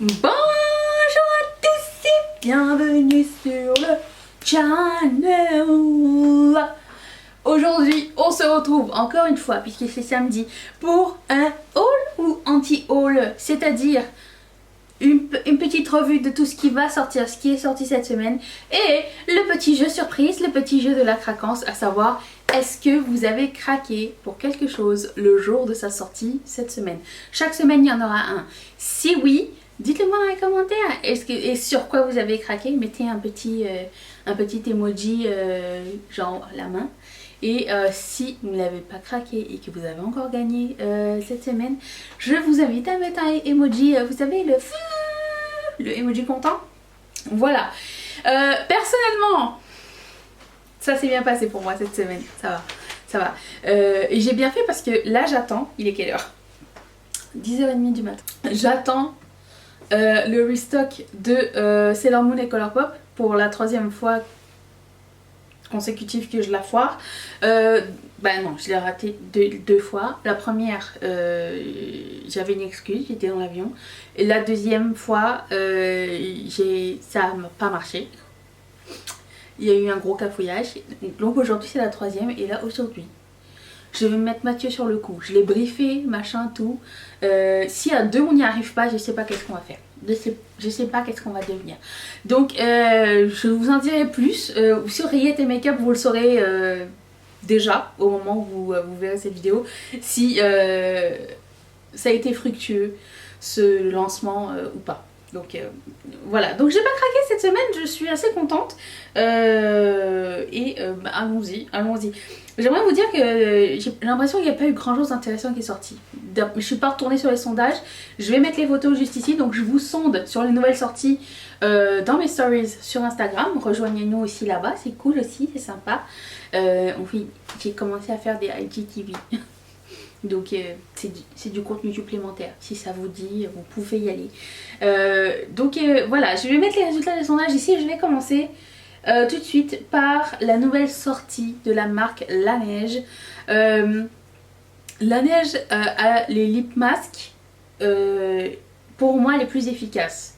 Bonjour à tous et bienvenue sur le channel. Aujourd'hui on se retrouve encore une fois puisque c'est samedi pour un haul ou anti-haul, c'est-à-dire une petite revue de tout ce qui va sortir, ce qui est sorti cette semaine et le petit jeu surprise, le petit jeu de la craquance, à savoir est-ce que vous avez craqué pour quelque chose le jour de sa sortie cette semaine. Chaque semaine il y en aura un. Si oui, dites-le moi dans les commentaires. Et sur quoi vous avez craqué, mettez un petit emoji genre la main. Et si vous ne l'avez pas craqué et que vous avez encore gagné cette semaine, je vous invite à mettre un emoji, vous savez, le emoji content. Voilà. Personnellement, ça s'est bien passé pour moi cette semaine. Ça va. Et j'ai bien fait parce que là j'attends, il est quelle heure? 10h30 du matin. J'attends le restock de Sailor Moon et Colourpop pour la troisième fois consécutive que je la foire. Ben non, je l'ai raté deux fois. La première, j'avais une excuse, j'étais dans l'avion. Et la deuxième fois, ça n'a pas marché. Il y a eu un gros cafouillage. Donc aujourd'hui c'est la troisième et là aujourd'hui je vais mettre Mathieu sur le coup. Je l'ai briefé, machin, tout. Si à deux on n'y arrive pas, je sais pas qu'est-ce qu'on va faire. Je sais pas qu'est-ce qu'on va devenir. Donc je vous en dirai plus. Sur Rayette et Make-up, vous le saurez déjà au moment où vous verrez cette vidéo. Si ça a été fructueux ce lancement ou pas. Donc voilà, donc j'ai pas craqué cette semaine, je suis assez contente bah, allons-y. J'aimerais vous dire que j'ai l'impression qu'il n'y a pas eu grand chose d'intéressant qui est sorti. Je suis pas retournée sur les sondages, je vais mettre les photos juste ici, donc je vous sonde sur les nouvelles sorties dans mes stories sur Instagram. Rejoignez-nous aussi là-bas, c'est cool aussi, c'est sympa. J'ai commencé à faire des IGTV. Donc c'est du contenu supplémentaire. Si ça vous dit, vous pouvez y aller. Voilà, je vais mettre les résultats des sondages ici et je vais commencer tout de suite par la nouvelle sortie de la marque Laneige. Laneige a les lip masks pour moi les plus efficaces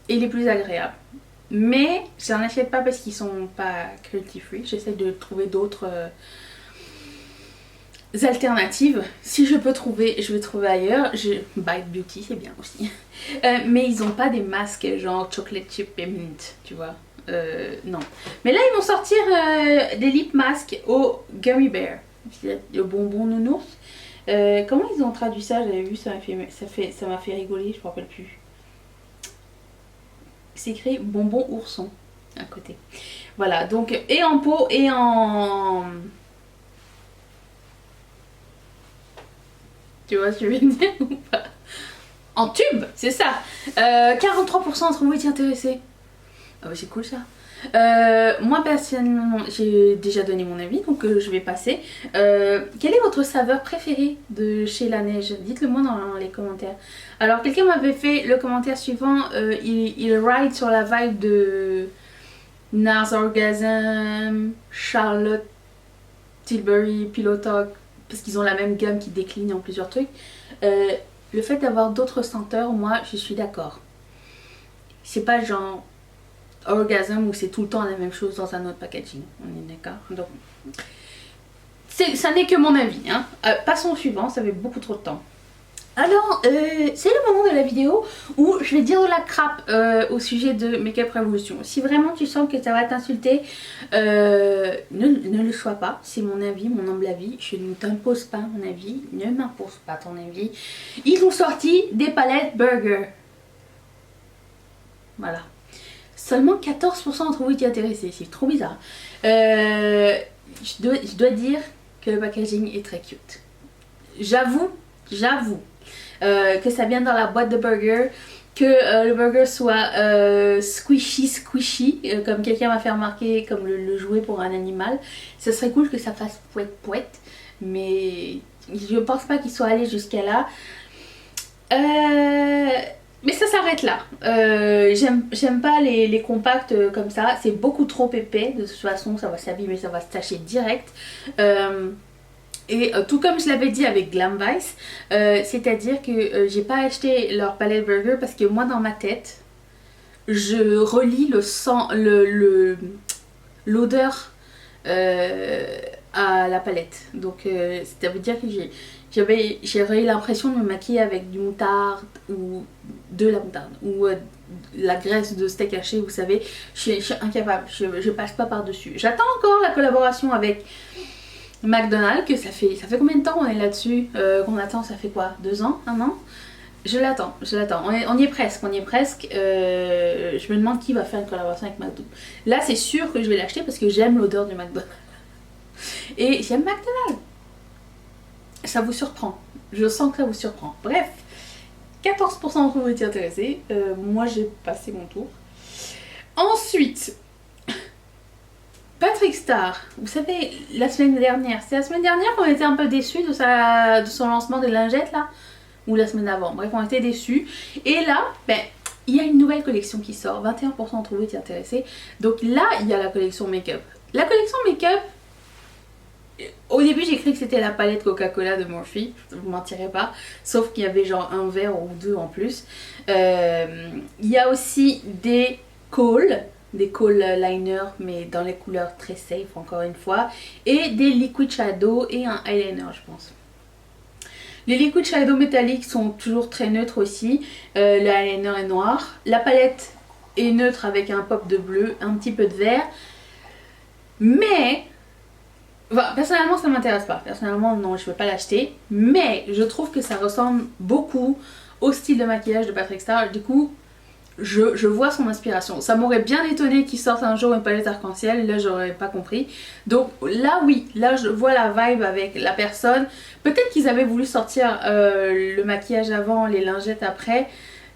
et les plus agréables. Mais je n'en achète pas parce qu'ils sont pas cruelty free. J'essaie de trouver d'autres alternatives. Si je peux trouver, je vais trouver ailleurs. Bite Beauty, c'est bien aussi. Mais ils ont pas des masques genre chocolate chip et mint, tu vois. Non. Mais là, ils vont sortir des lip masks au Gummy Bear, le bonbon nounours. Comment ils ont traduit ça? J'avais vu, ça m'a fait rigoler, je me rappelle plus. C'est écrit bonbon ourson à côté. Voilà, donc et en pot et en... Tu vois ce que je veux dire ou pas? En tube, c'est ça. 43% d'entre vous étaient intéressés. Ah bah c'est cool ça. Moi personnellement, j'ai déjà donné mon avis, donc je vais passer. Quelle est votre saveur préférée de chez Laneige? Dites-le moi dans les commentaires. Alors quelqu'un m'avait fait le commentaire suivant, il ride sur la vibe de Nars Orgasm, Charlotte Tilbury, Pillow Talk, parce qu'ils ont la même gamme qui décline en plusieurs trucs. Le fait d'avoir d'autres senteurs, moi je suis d'accord. C'est pas genre Orgasm où c'est tout le temps la même chose dans un autre packaging, on est d'accord. Donc ça n'est que mon avis, hein. Passons au suivant, ça fait beaucoup trop de temps. Alors c'est le moment de la vidéo où je vais dire de la crap au sujet de Make-up Revolution. Si vraiment tu sens que ça va t'insulter, ne le sois pas, c'est mon avis, mon humble avis. Je ne t'impose pas mon avis, ne m'impose pas ton avis. Ils ont sorti des palettes burger. Voilà. Seulement 14% d'entre vous étaient intéressés, c'est trop bizarre. Je dois dire que le packaging est très cute. J'avoue que ça vient dans la boîte de burger, que le burger soit squishy, comme quelqu'un m'a fait remarquer, comme le jouet pour un animal. Ce serait cool que ça fasse pouette, mais je pense pas qu'il soit allé jusqu'à là. Mais ça s'arrête là. J'aime pas les compacts comme ça. C'est beaucoup trop épais. De toute façon, ça va s'abîmer, ça va se tacher direct. Et tout comme je l'avais dit avec Glam Vice, c'est-à-dire que j'ai pas acheté leur palette burger parce que moi dans ma tête, je relie le sang, l'odeur à la palette. Donc ça veut dire que j'aurais eu l'impression de me maquiller avec du moutarde ou de la moutarde ou la graisse de steak haché, vous savez. Je suis incapable, je passe pas par-dessus. J'attends encore la collaboration avec McDonald's, que ça fait combien de temps on est là-dessus, qu'on attend, ça fait quoi, 2 ans, 1 an? Je l'attends. On y est presque, je me demande qui va faire une collaboration avec McDo. Là, c'est sûr que je vais l'acheter parce que j'aime l'odeur du McDonald's. Et j'aime McDonald's. Ça vous surprend. Je sens que ça vous surprend. Bref, 14% d'entre vous étaient intéressés. Moi, j'ai passé mon tour. Ensuite, Patrick Star. Vous savez, la semaine dernière, c'est la semaine dernière qu'on était un peu déçus de son lancement des lingettes, là. Ou la semaine d'avant, bref on était déçus. Et là, ben, il y a une nouvelle collection qui sort, 21% d'entre vous étaient intéressés. Donc là, il y a la collection make-up. La collection make-up, au début j'ai cru que c'était la palette Coca-Cola de Morphe, je vous mentirai pas. Sauf qu'il y avait genre un verre ou 2 en plus. Il y a aussi des kohl liners, mais dans les couleurs très safe encore une fois. Et des liquid shadow et un eyeliner je pense. Les liquid shadow métalliques sont toujours très neutres aussi. Le eyeliner est noir. La palette est neutre avec un pop de bleu, un petit peu de vert. Mais, enfin, personnellement ça ne m'intéresse pas. Personnellement non, je ne vais pas l'acheter. Mais je trouve que ça ressemble beaucoup au style de maquillage de Patrick Star. Du coup, je vois son inspiration. Ça m'aurait bien étonné qu'il sorte un jour une palette arc-en-ciel, là j'aurais pas compris. Donc là oui, là je vois la vibe avec la personne. Peut-être qu'ils avaient voulu sortir le maquillage avant, les lingettes après.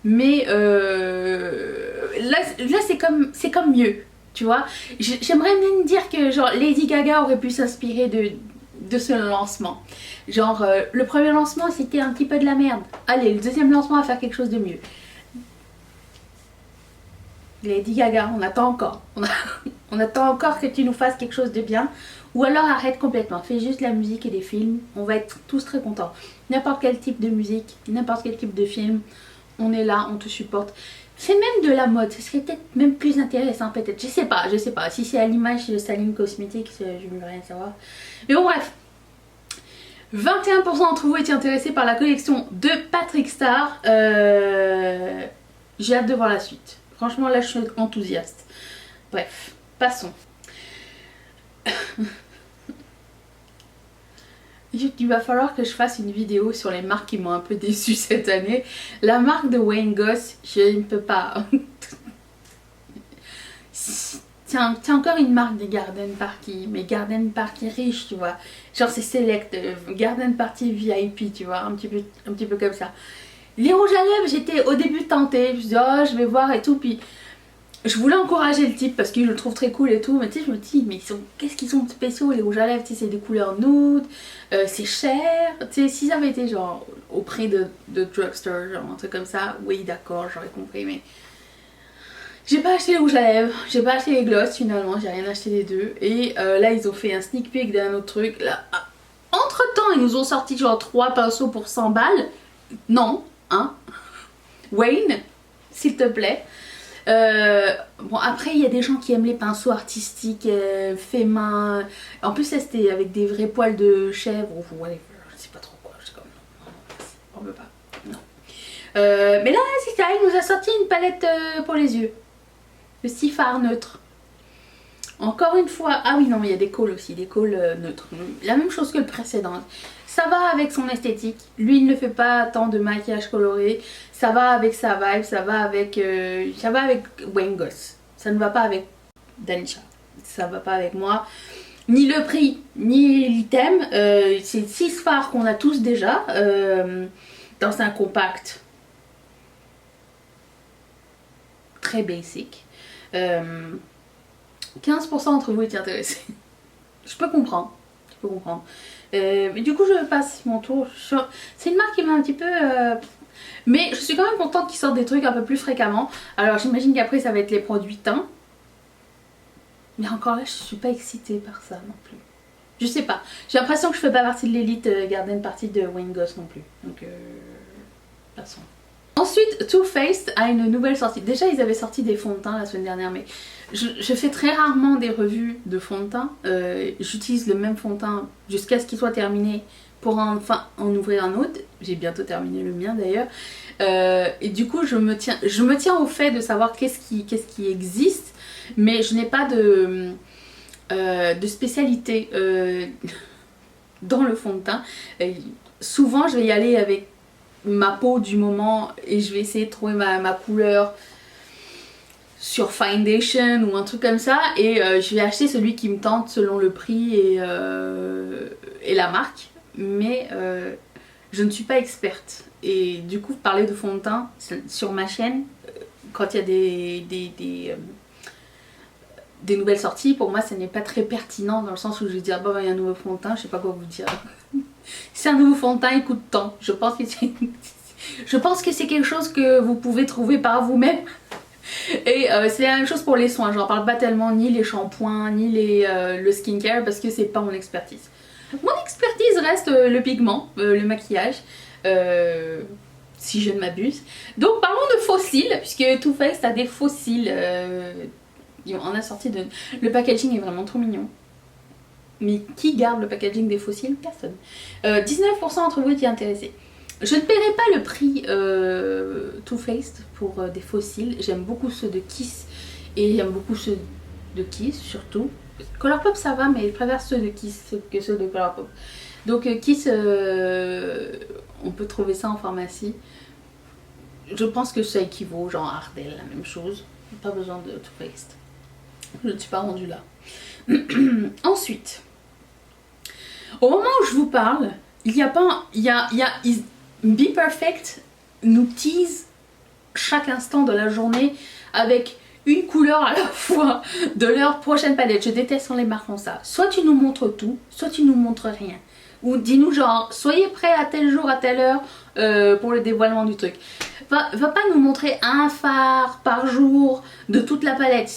Mais là c'est comme mieux, tu vois. J'aimerais même dire que genre Lady Gaga aurait pu s'inspirer de ce lancement. Genre le premier lancement c'était un petit peu de la merde. Allez, le deuxième lancement va faire quelque chose de mieux. Lady Gaga, on attend encore. On attend encore que tu nous fasses quelque chose de bien. Ou alors arrête complètement. Fais juste la musique et des films. On va être tous très contents. N'importe quel type de musique, n'importe quel type de film. On est là, on te supporte. C'est même de la mode. Ce serait peut-être même plus intéressant peut-être. Je sais pas. Si c'est à l'image de Saline Cosmetics, je ne veux rien savoir. Mais bon bref. 21% d'entre vous étaient intéressés par la collection de Patrick Star. J'ai hâte de voir la suite. Franchement là je suis enthousiaste. Bref, passons. Il va falloir que je fasse une vidéo sur les marques qui m'ont un peu déçue cette année. La marque de Wayne Goss, je ne peux pas. C'est encore une marque des Garden Party, mais Garden Party riche, tu vois. Genre c'est select, Garden Party VIP, tu vois, un petit peu comme ça. Les rouges à lèvres, j'étais au début tentée, je me suis dit oh je vais voir et tout, puis je voulais encourager le type parce que je le trouve très cool et tout, mais tu sais je me dis mais qu'est-ce qu'ils sont de spéciaux les rouges à lèvres, tu sais c'est des couleurs nude, c'est cher, tu sais si ça avait été genre au prix de drugstore, genre un truc comme ça, oui d'accord j'aurais compris, mais j'ai pas acheté les rouges à lèvres, j'ai pas acheté les gloss finalement, j'ai rien acheté des deux, et là ils ont fait un sneak peek d'un autre truc, là entre temps ils nous ont sorti genre 3 pinceaux pour 100 balles, non. Hein Wayne, s'il te plaît. Bon après il y a des gens qui aiment les pinceaux artistiques faits main. En plus ça c'était avec des vrais poils de chèvre ou whatever, je sais pas trop quoi. Je sais comme non, on veut pas. Non. Mais là c'est ça, il nous a sorti une palette pour les yeux. Le Sephora neutre. Encore une fois, ah oui non mais il y a des kohls aussi, des kohls neutres. La même chose que le précédent. Ça va avec son esthétique, lui il ne fait pas tant de maquillage coloré, ça va avec sa vibe, ça va avec Wayne Goss. Ça ne va pas avec Danisha, ça va pas avec moi. Ni le prix, ni l'item, c'est 6 fards qu'on a tous déjà dans un compact très basic. 15% d'entre vous étaient intéressés. Je peux comprendre. Mais du coup je passe mon tour. C'est une marque qui m'a un petit peu... Mais je suis quand même contente qu'ils sortent des trucs un peu plus fréquemment. Alors j'imagine qu'après ça va être les produits teints. Mais encore là je suis pas excitée par ça non plus. Je sais pas. J'ai l'impression que je fais pas partie de l'élite Garden Party de Wayne Goss non plus. Donc, passons. Ensuite, Too Faced a une nouvelle sortie. Déjà, ils avaient sorti des fonds de teint la semaine dernière, mais je fais très rarement des revues de fond de teint. J'utilise le même fond de teint jusqu'à ce qu'il soit terminé pour enfin en ouvrir un autre. J'ai bientôt terminé le mien d'ailleurs. Et du coup, je me tiens au fait de savoir qu'est-ce qui existe, mais je n'ai pas de spécialité dans le fond de teint. Souvent, je vais y aller avec ma peau du moment et je vais essayer de trouver ma couleur sur Foundation ou un truc comme ça, et je vais acheter celui qui me tente selon le prix et la marque, mais je ne suis pas experte. Et du coup, parler de fond de teint sur ma chaîne, quand il y a des nouvelles sorties, pour moi, ce n'est pas très pertinent dans le sens où je vais dire, bon, il y a un nouveau fond de teint, je sais pas quoi vous dire. C'est un nouveau fond de teint, il coûte tant. Je pense que c'est quelque chose que vous pouvez trouver par vous-même. Et c'est la même chose pour les soins. J'en parle pas tellement, ni les shampoings, ni le skincare, parce que c'est pas mon expertise. Mon expertise reste le pigment, le maquillage, si je ne m'abuse. Donc parlons de fossiles, puisque Too Faced a des fossiles. On a sorti de... Le packaging est vraiment trop mignon. Mais qui garde le packaging des fossiles? Personne. 19% d'entre vous étaient intéressés. Je ne paierai pas le prix Too Faced pour des fossiles. J'aime beaucoup ceux de Kiss et j'aime beaucoup ceux de Kiss surtout. Colourpop ça va, mais je préfère ceux de Kiss que ceux de Colourpop. Donc Kiss, on peut trouver ça en pharmacie. Je pense que ça équivaut genre à Ardell, la même chose. Pas besoin de Too Faced. Je ne suis pas rendue là. Ensuite, au moment où je vous parle, Be Perfect nous tease chaque instant de la journée avec une couleur à la fois de leur prochaine palette. Je déteste quand les marques font ça. Soit tu nous montres tout, soit tu nous montres rien. Ou dis-nous genre, soyez prêts à tel jour, à telle heure pour le dévoilement du truc. Va pas nous montrer un fard par jour de toute la palette.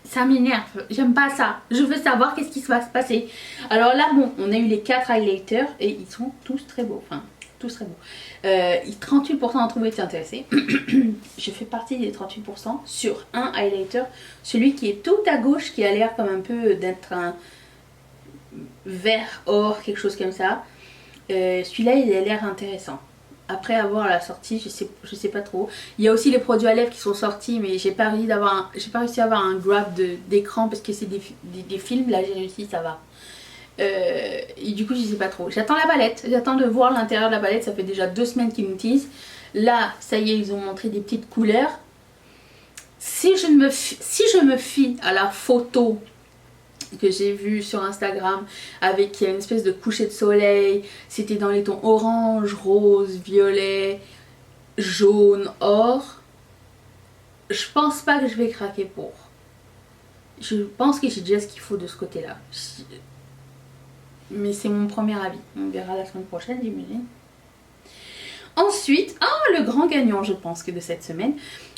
Ça m'énerve, j'aime pas ça. Je veux savoir qu'est-ce qui va se passer. Alors là, bon, on a eu les 4 highlighters et ils sont tous très beaux. Enfin, tous très beaux. 38% d'entre vous étaient intéressés. Je fais partie des 38% sur un highlighter. Celui qui est tout à gauche, qui a l'air comme un peu d'être un vert or, quelque chose comme ça. Celui-là, il a l'air intéressant. Après avoir la sortie, je sais pas trop. Il y a aussi les produits à lèvres qui sont sortis, mais j'ai pas réussi à avoir un grab d'écran parce que c'est des films. Là j'ai réussi, ça va. Et du coup je sais pas trop. J'attends la palette, j'attends de voir l'intérieur de la palette. Ça fait déjà 2 semaines qu'ils nous teasent. Là, ça y est, ils ont montré des petites couleurs. Si je me fie à la photo que j'ai vu sur Instagram avec une espèce de coucher de soleil, c'était dans les tons orange, rose, violet, jaune, or, je pense pas que je vais craquer pour. Je pense que j'ai déjà ce qu'il faut de ce côté là, mais c'est mon premier avis, on verra la semaine prochaine, j'imagine. Ensuite, le grand gagnant je pense que de cette semaine,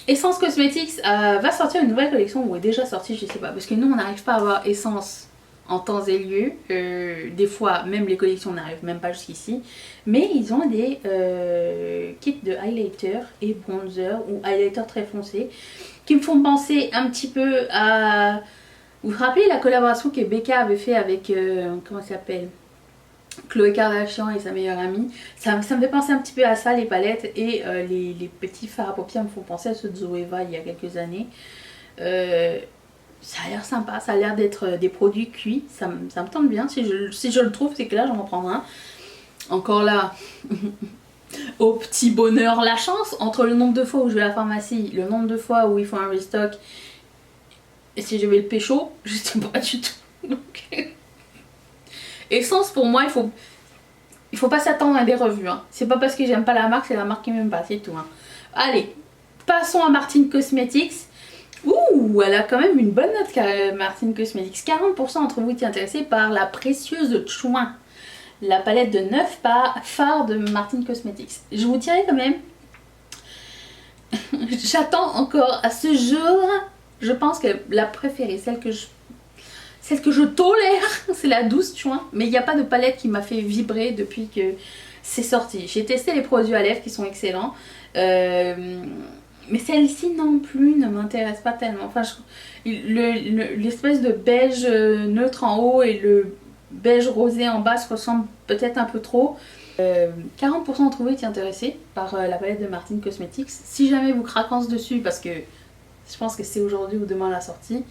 Essence Cosmetics va sortir une nouvelle collection, ou est déjà sortie, je sais pas, parce que nous on n'arrive pas à avoir Essence en temps et lieu. Des fois même les collections n'arrivent même pas jusqu'ici, mais ils ont des kits de highlighter et bronzer ou highlighter très foncé qui me font penser un petit peu à... Vous vous rappelez la collaboration que Becca avait fait avec comment ça s'appelle, Khloé Kardashian et sa meilleure amie. Ça me fait penser un petit peu à ça, les palettes, et les petits fards à paupières me font penser à ceux de Zoeva il y a quelques années. Ça a l'air sympa, ça a l'air d'être des produits cuits, ça me tente bien. Si je le trouve, c'est que là j'en prendrai un. Encore là, au petit bonheur, la chance, entre le nombre de fois où je vais à la pharmacie, le nombre de fois où il faut un restock, et si je vais le pécho, je sais pas du tout. Donc... Essence pour moi, il faut pas s'attendre à des revues. Hein. C'est pas parce que j'aime pas la marque, c'est la marque qui m'aime pas, c'est tout. Hein. Allez, passons à Martin Cosmetics. Ouh, elle a quand même une bonne note, Martin Cosmetics. 40% d'entre vous étaient intéressés par la précieuse Chouin, la palette de 9 fards de Martin Cosmetics. Je vous dirais quand même, j'attends encore à ce jour, je pense que la préférée, Celle que je tolère, c'est la douce Chouin. Mais il n'y a pas de palette qui m'a fait vibrer depuis que c'est sorti. J'ai testé les produits à lèvres qui sont excellents. Mais celle-ci non plus ne m'intéresse pas tellement. Enfin, l'espèce de beige neutre en haut et le beige rosé en bas se ressemblent peut-être un peu trop. 40% d'entre vous étaient intéressés par la palette de Martine Cosmetics. Si jamais vous craquez dessus, parce que je pense que c'est aujourd'hui ou demain la sortie,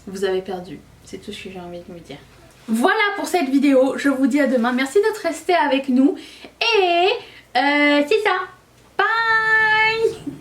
vous avez perdu. C'est tout ce que j'ai envie de vous dire. Voilà pour cette vidéo. Je vous dis à demain. Merci d'être resté avec nous. Et c'est ça. Bye.